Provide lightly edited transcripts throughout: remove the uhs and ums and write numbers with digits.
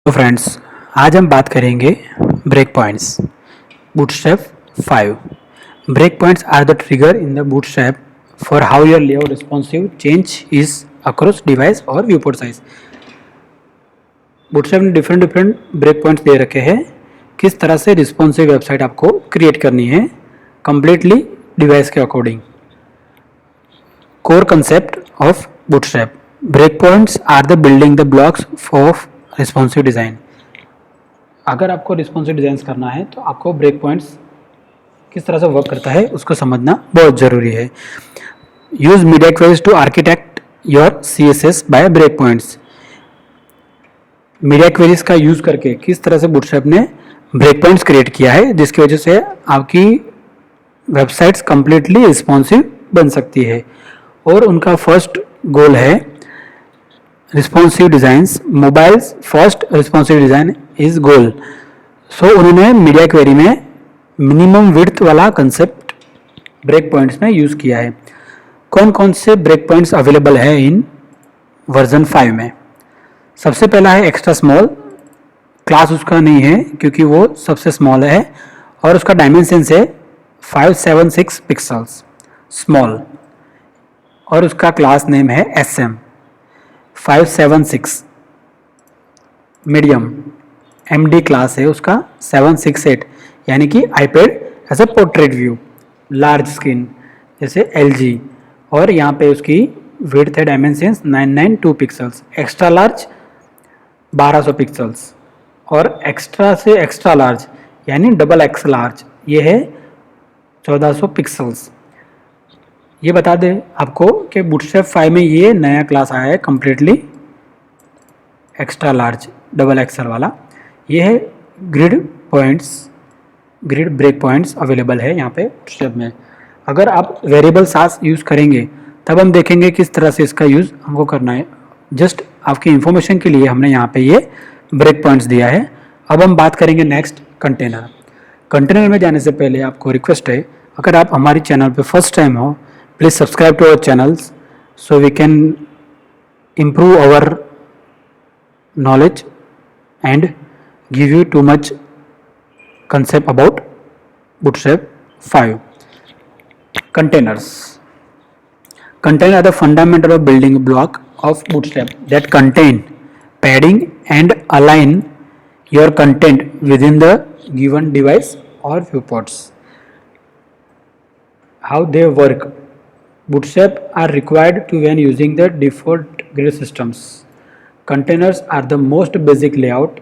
तो फ्रेंड्स, आज हम बात करेंगे break points. Bootstrap 5 break points are the trigger in the Bootstrap for how your layout responsive change is across device और viewport size. Bootstrap ने different break points दे रखे हैं, किस तरह से रिस्पॉन्सिव वेबसाइट आपको क्रिएट करनी है कंप्लीटली डिवाइस के according. Core concept of Bootstrap, break points are the building the blocks of responsive design. अगर आपको रिस्पॉन्सिव डिज़ाइन करना है तो आपको ब्रेक पॉइंट्स किस तरह से वर्क करता है उसको समझना बहुत ज़रूरी है। Use media queries to architect your CSS by break points. Media queries का यूज करके किस तरह से बूटस्ट्रैप ने ब्रेक पॉइंट्स क्रिएट किया है, जिसकी वजह से आपकी वेबसाइट्स कंप्लीटली रिस्पॉन्सिव बन सकती है। और उनका फर्स्ट गोल है responsive designs, mobiles first responsive design is goal. So उन्होंने मीडिया क्वेरी में मिनिमम विड्थ वाला कंसेप्ट ब्रेक पॉइंट्स में यूज़ किया है। कौन कौन से ब्रेक पॉइंट्स अवेलेबल है इन वर्जन 5 में? सबसे पहला है एक्स्ट्रा स्मॉल। क्लास उसका नहीं है क्योंकि वो सबसे स्मॉल है और उसका डायमेंशंस है 576 पिक्सल्स स्मॉल, और उसका क्लास नेम है SM 576। मीडियम MD क्लास है उसका 768, यानी कि iPad as a portrait view, large screen जैसे LG, और यहाँ पे उसकी विड्थ है dimensions 992 pixels. Extra large 1200 pixels, और एक्स्ट्रा से एक्स्ट्रा लार्ज यानी डबल एक्स लार्ज ये है 1400 पिक्सल्स। ये बता दें आपको कि बूटस्ट्रैप 5 में ये नया क्लास आया है completely extra large double XL वाला। ये है grid points, grid break points available है यहाँ पे बूटस्ट्रैप में। अगर आप वेरिएबल सास यूज़ करेंगे तब हम देखेंगे किस तरह से इसका यूज़ हमको करना है। जस्ट आपकी इंफॉर्मेशन के लिए हमने यहाँ पे ये ब्रेक पॉइंट्स दिया है। अब हम बात करेंगे नेक्स्ट कंटेनर। कंटेनर में जाने से पहले आपको रिक्वेस्ट है, अगर आप हमारी चैनल पे फर्स्ट टाइम हो, please subscribe to our channels so we can improve our knowledge and give you too much concept about Bootstrap 5. Containers. Containers are the fundamental of building block of Bootstrap that contain padding and align your content within the given device or viewports. How they work? Bootstrap are required to when using the default grid systems. Containers are the most basic layout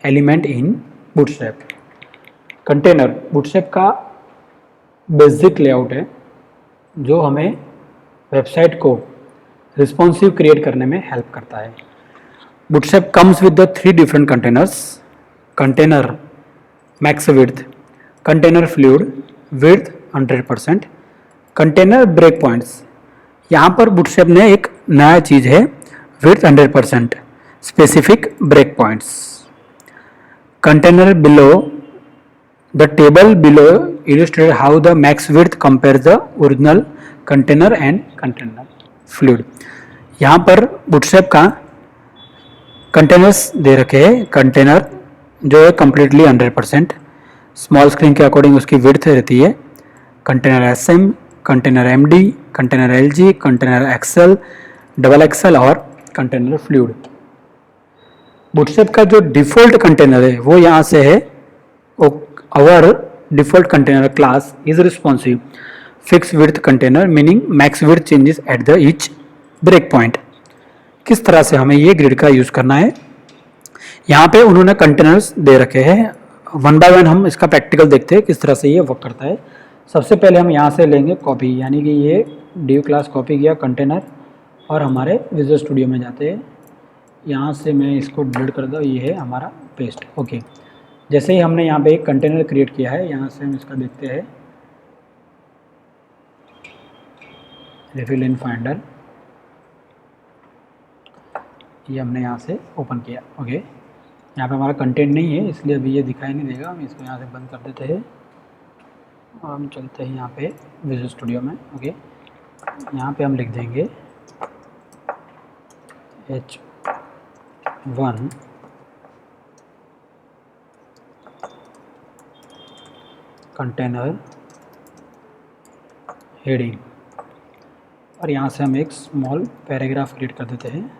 element in Bootstrap. Container bootstrap का basic layout है जो हमें website को responsive create करने में help करता है। Bootstrap comes with the 3 different containers: container max width, container fluid width 100%, container break points. यहाँ पर बूटस्ट्रैप ने एक नया चीज़ है, width 100% specific break points. Container below, the table below illustrate how the max width compares the original container and container fluid। यहाँ पर bootstrap का कंटेनर्स दे रखे हैं। कंटेनर जो है कम्प्लीटली 100% स्मॉल स्क्रीन के अकॉर्डिंग उसकी विड्थ रहती है। Container SM, container MD, container LG, container XL, double XL और कंटेनर फ्लूइड। बूटस्ट्रैप का जो डिफ़ॉल्ट कंटेनर है वो यहाँ से है, our default container class is responsive fix width container, meaning max width changes at the each break point. किस तरह से हमें ये ग्रिड का यूज़ करना है, यहाँ पे उन्होंने कंटेनर्स दे रखे हैं। वन बाय वन हम इसका प्रैक्टिकल देखते हैं किस तरह से ये वर्क करता है। सबसे पहले हम यहाँ से लेंगे कॉपी, यानी कि ये div क्लास कॉपी किया कंटेनर और हमारे विजुअल स्टूडियो में जाते हैं। यहाँ से मैं इसको डिलीट कर दूँ, ये है हमारा पेस्ट। ओके, जैसे ही हमने यहाँ पे एक कंटेनर क्रिएट किया है, यहाँ से हम इसका देखते हैं रिफिल इन फाइंडर, ये हमने यहाँ से ओपन किया। ओके, यहाँ पे हमारा कंटेंट नहीं है इसलिए अभी ये दिखाई नहीं देगा, हम इसको यहाँ से बंद कर देते हैं और हम चलते हैं यहाँ पे विजुअल स्टूडियो में। ओके, यहाँ पे हम लिख देंगे H1 कंटेनर हेडिंग, और यहाँ से हम एक स्मॉल पैराग्राफ क्रिएट कर देते हैं।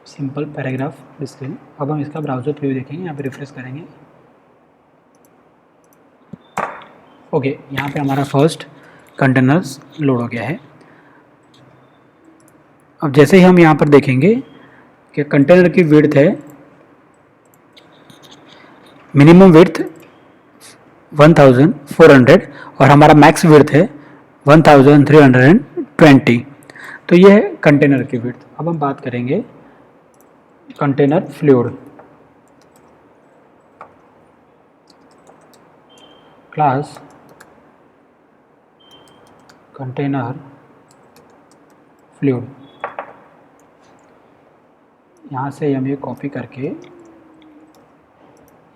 Simple paragraph screen. अब हम इसका ब्राउज़र प्रीव्यू देखेंगे, यहाँ पे रिफ्रेश करेंगे। ओके, यहाँ पे हमारा फर्स्ट कंटेनर्स लोड हो गया है। अब जैसे ही हम यहाँ पर देखेंगे कि कंटेनर की विड्थ है, मिनिमम विड्थ 1400 और हमारा मैक्स विड्थ है 1320। तो ये है कंटेनर की विड्थ। अब हम बात करेंगे container fluid. Class container fluid, यहाँ से हम ये कॉपी करके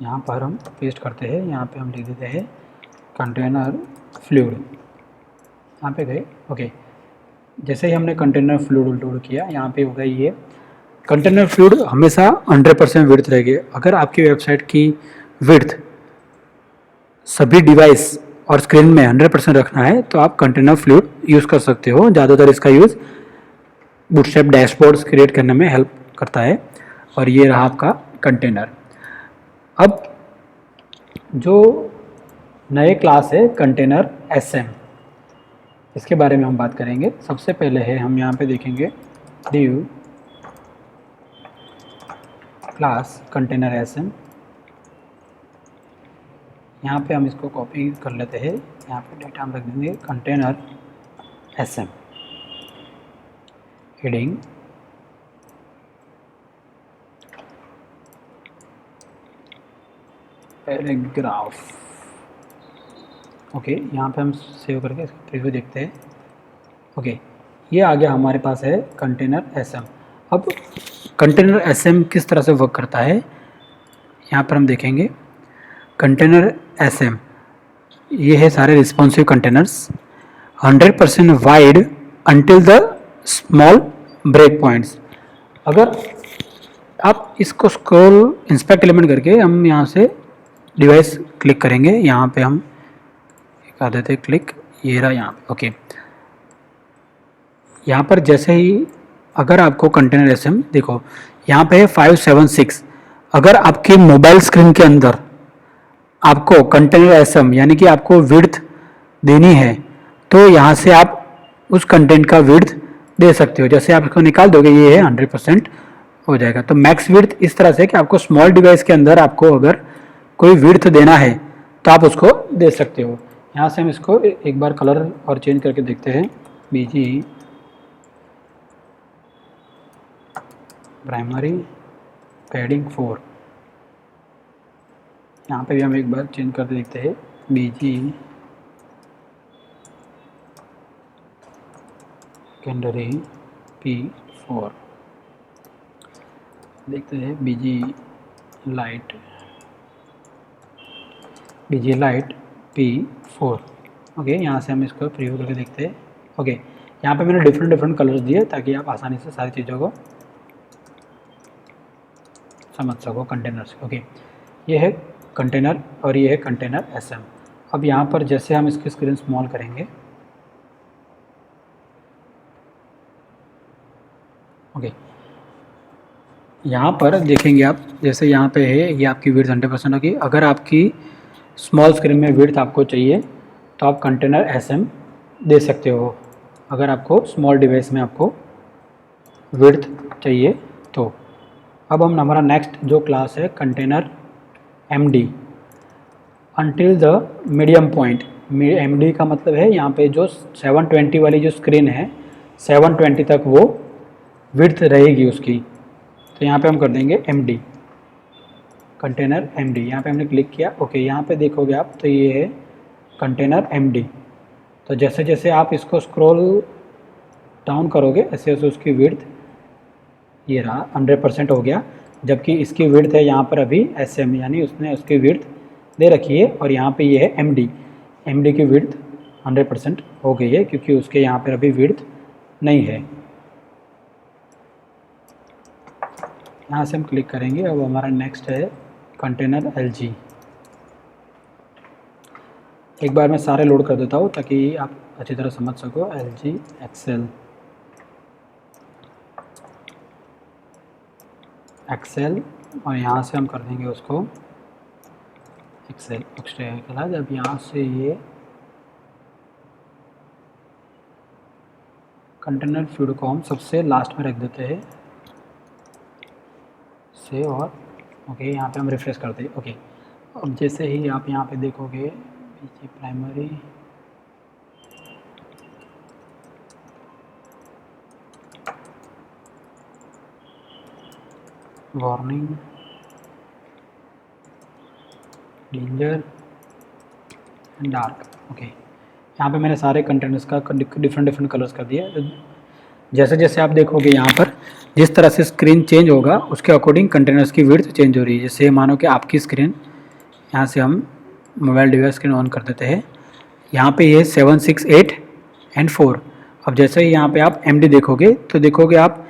यहाँ पर हम पेस्ट करते हैं। यहाँ पे हम लिख देते हैं कंटेनर फ्लूइड, यहाँ पे गए। ओके, जैसे ही हमने कंटेनर फ्लूइड लोड किया, यहाँ पे हो गई ये कंटेनर फ्लूइड। हमेशा 100% विड्थ रहेगी। अगर आपकी वेबसाइट की विड्थ सभी डिवाइस और स्क्रीन में 100% रखना है तो आप कंटेनर फ्लूइड यूज़ कर सकते हो। ज़्यादातर इसका यूज़ बूटस्ट्रैप डैशबोर्ड्स क्रिएट करने में हेल्प करता है। और ये रहा आपका कंटेनर। अब जो नए क्लास है कंटेनर SM, इसके बारे में हम बात करेंगे। सबसे पहले है हम यहाँ पे देखेंगे div क्लास कंटेनर SM। यहाँ पे हम इसको कॉपी कर लेते हैं। यहाँ पे डेटा हम रख देंगे container SM heading, paragraph. Okay, यहाँ पे हम सेव करके इसका प्रीव्यू देखते हैं। ओके, ये आ गया हमारे पास है कंटेनर SM। अब कंटेनर SM किस तरह से वर्क करता है, यहाँ पर हम देखेंगे कंटेनर SM। ये है सारे responsive containers, 100% wide until the small break points. अगर आप इसको स्क्रॉल इंस्पेक्ट एलिमेंट करके हम यहाँ से डिवाइस क्लिक करेंगे, यहाँ पे हम कर देते हैं क्लिक, ये रहा यहाँ पे। ओके, यहाँ पर जैसे ही अगर आपको कंटेनर SM देखो यहाँ पे है 576। अगर आपके मोबाइल स्क्रीन के अंदर आपको कंटेनर SM यानी कि आपको विड्थ देनी है तो यहाँ से आप उस कंटेंट का विड्थ दे सकते हो। जैसे आप इसको निकाल दोगे, ये है 100% हो जाएगा। तो मैक्स विड्थ इस तरह से कि आपको स्मॉल डिवाइस के अंदर आपको अगर कोई विड्थ देना है तो आप उसको दे सकते हो। यहाँ से हम इसको एक बार कलर और चेंज करके देखते हैं। BG प्राइमरी पैडिंग 4, यहाँ पे भी हम एक बार चेंज करके देखते हैं। BG सेकेंडरी P4, देखते हैं BG लाइट P4। ओके, यहाँ से हम इसको प्रीव्यू करके देखते हैं। ओके, यहाँ पे मैंने डिफरेंट कलर्स दिए ताकि आप आसानी से सारी चीज़ों को समझ सको कंटेनर्स। ओके, ये है कंटेनर और ये है कंटेनर SM। अब यहाँ पर जैसे हम इसकी स्क्रीन स्मॉल करेंगे, ओके, यहाँ पर देखेंगे आप, जैसे यहाँ पे है ये आपकी विड्थ 100% होगी। अगर आपकी स्मॉल स्क्रीन में विड्थ आपको चाहिए तो आप कंटेनर SM दे सकते हो। अगर आपको स्मॉल डिवाइस में आपको विड्थ चाहिए तो। अब हम हमारा नेक्स्ट जो क्लास है container MD, until the medium point. MD का मतलब है यहाँ पे जो 720 वाली जो स्क्रीन है 720 तक वो विड्थ रहेगी उसकी। तो यहाँ पे हम कर देंगे MD कंटेनर MD। यहाँ पे हमने क्लिक किया। ओके, यहाँ पे देखोगे आप तो ये है कंटेनर MD। तो जैसे जैसे आप इसको स्क्रॉल डाउन करोगे ऐसे ऐसे उसकी विड्थ ये रहा 100% हो गया। जबकि इसकी विड्थ है यहाँ पर अभी SM, यानी उसने उसकी विड्थ दे रखी है और यहाँ पे ये है एमडी की विड्थ 100% हो गई है क्योंकि उसके यहाँ पर अभी विड्थ नहीं है। यहाँ से हम क्लिक करेंगे। अब हमारा नेक्स्ट है कंटेनर एलजी। एक बार मैं सारे लोड कर देता हूँ ताकि आप अच्छी तरह समझ सको। एलजी एक्सेल और यहाँ से हम कर देंगे उसको एक्सेल एक्स्ट्रा। जब यहाँ से ये कंटेनर फ्लूइड को हम सबसे लास्ट में रख देते हैं से और ओके, यहाँ पे हम रिफ्रेश करते हैं। ओके, अब जैसे ही आप यहाँ पे देखोगे पीछे primary warning danger and dark. Okay, यहाँ पे मैंने सारे कंटेनर्स का डिफरेंट कलर्स कर दिया। जैसे जैसे आप देखोगे यहाँ पर जिस तरह से स्क्रीन चेंज होगा उसके अकॉर्डिंग कंटेनर्स की विड्थ चेंज हो रही है। जैसे मानो कि आपकी स्क्रीन, यहाँ से हम मोबाइल डिवाइस स्क्रीन ऑन कर देते हैं। यहाँ पे ये 7, 6, 8 एंड 4। अब जैसे ही यहाँ पे आप एमडी देखोगे तो देखोगे आप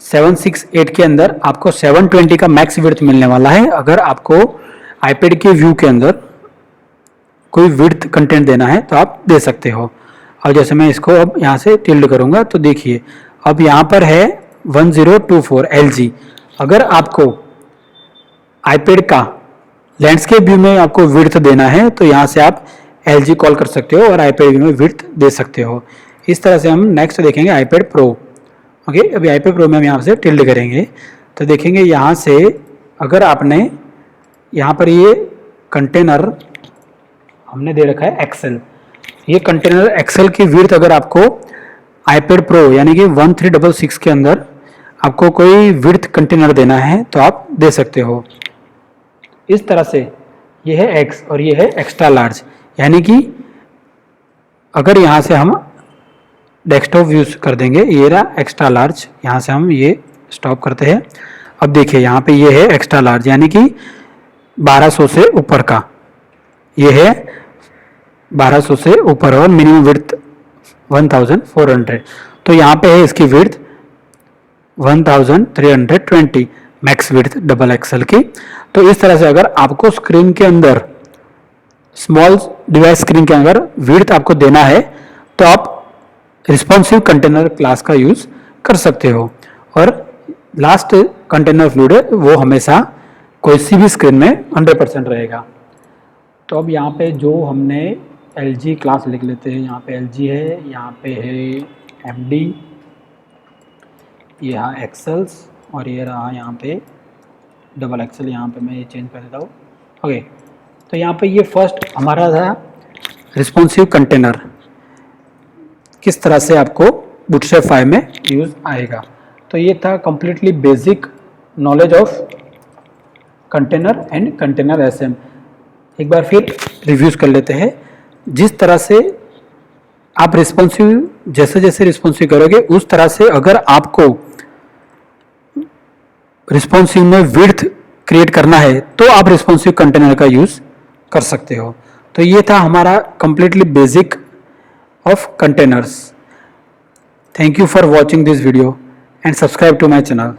7, 6, 8 के अंदर आपको 720 का मैक्स विड्थ मिलने वाला है। अगर आपको आईपैड के व्यू के अंदर कोई विड्थ कंटेंट देना है तो आप दे सकते हो। और जैसे मैं इसको अब यहाँ से टिल्ड करूँगा तो देखिए अब यहाँ पर है 1024 LG। अगर आपको आईपैड का लैंडस्केप व्यू में आपको विड्थ देना है तो यहाँ से आप LG कॉल कर सकते हो और आईपैड व्यू में विड्थ दे सकते हो। इस तरह से हम नेक्स्ट देखेंगे आईपैड प्रो। ओके, अभी आईपैड प्रो में हम यहाँ से टिल्ड करेंगे तो देखेंगे यहाँ से अगर आपने यहाँ पर ये कंटेनर हमने दे रखा है एक्सेल। ये कंटेनर एक्सेल की विड्थ अगर आपको आईपैड प्रो यानी कि 1366 के अंदर आपको कोई विड्थ कंटेनर देना है तो आप दे सकते हो। इस तरह से ये है एक्स और ये है एक्स्ट्रा लार्ज, यानी कि अगर यहाँ से हम डेस्कटॉप यूज कर देंगे, ये रहा एक्स्ट्रा लार्ज, यहाँ से हम ये स्टॉप करते हैं। अब देखिए यहाँ पे ये है एक्स्ट्रा लार्ज यानी कि 1200 से ऊपर का, ये है 1200 से ऊपर और मिनिमम विड्थ 1400। तो यहाँ पे है इसकी width 1320 max width double XL की। तो इस तरह से अगर आपको स्क्रीन के अंदर स्मॉल डिवाइस स्क्रीन के अंदर विड्थ आपको देना है तो आप रिस्पॉन्सिव कंटेनर क्लास का यूज कर सकते हो। और लास्ट कंटेनर फ्लूइड है वो हमेशा कोई सी भी स्क्रीन में 100% रहेगा। तो अब यहाँ पे जो हमने LG क्लास लिख लेते हैं। यहाँ पे LG है, यहाँ पे है MD, ये रहा एक्सेल्स और ये रहा यहाँ पे डबल एक्सेल। यहाँ पे मैं ये चेंज कर देता हूँ। ओके, तो यहाँ पे ये फर्स्ट हमारा था रिस्पॉन्सिव कंटेनर, किस तरह से आपको बूटस्ट्रैप 5 में यूज आएगा। तो ये था completely basic knowledge of container and container SM। एक बार फिर रिव्यूज कर लेते हैं। जिस तरह से आप रिस्पॉन्सिव, जैसे जैसे रिस्पॉन्सिव करोगे उस तरह से अगर आपको रिस्पॉन्सिव में विड्थ क्रिएट करना है तो आप रिस्पॉन्सिव कंटेनर का यूज कर सकते हो। तो ये था हमारा completely basic of containers. Thank you for watching this video and subscribe to my channel.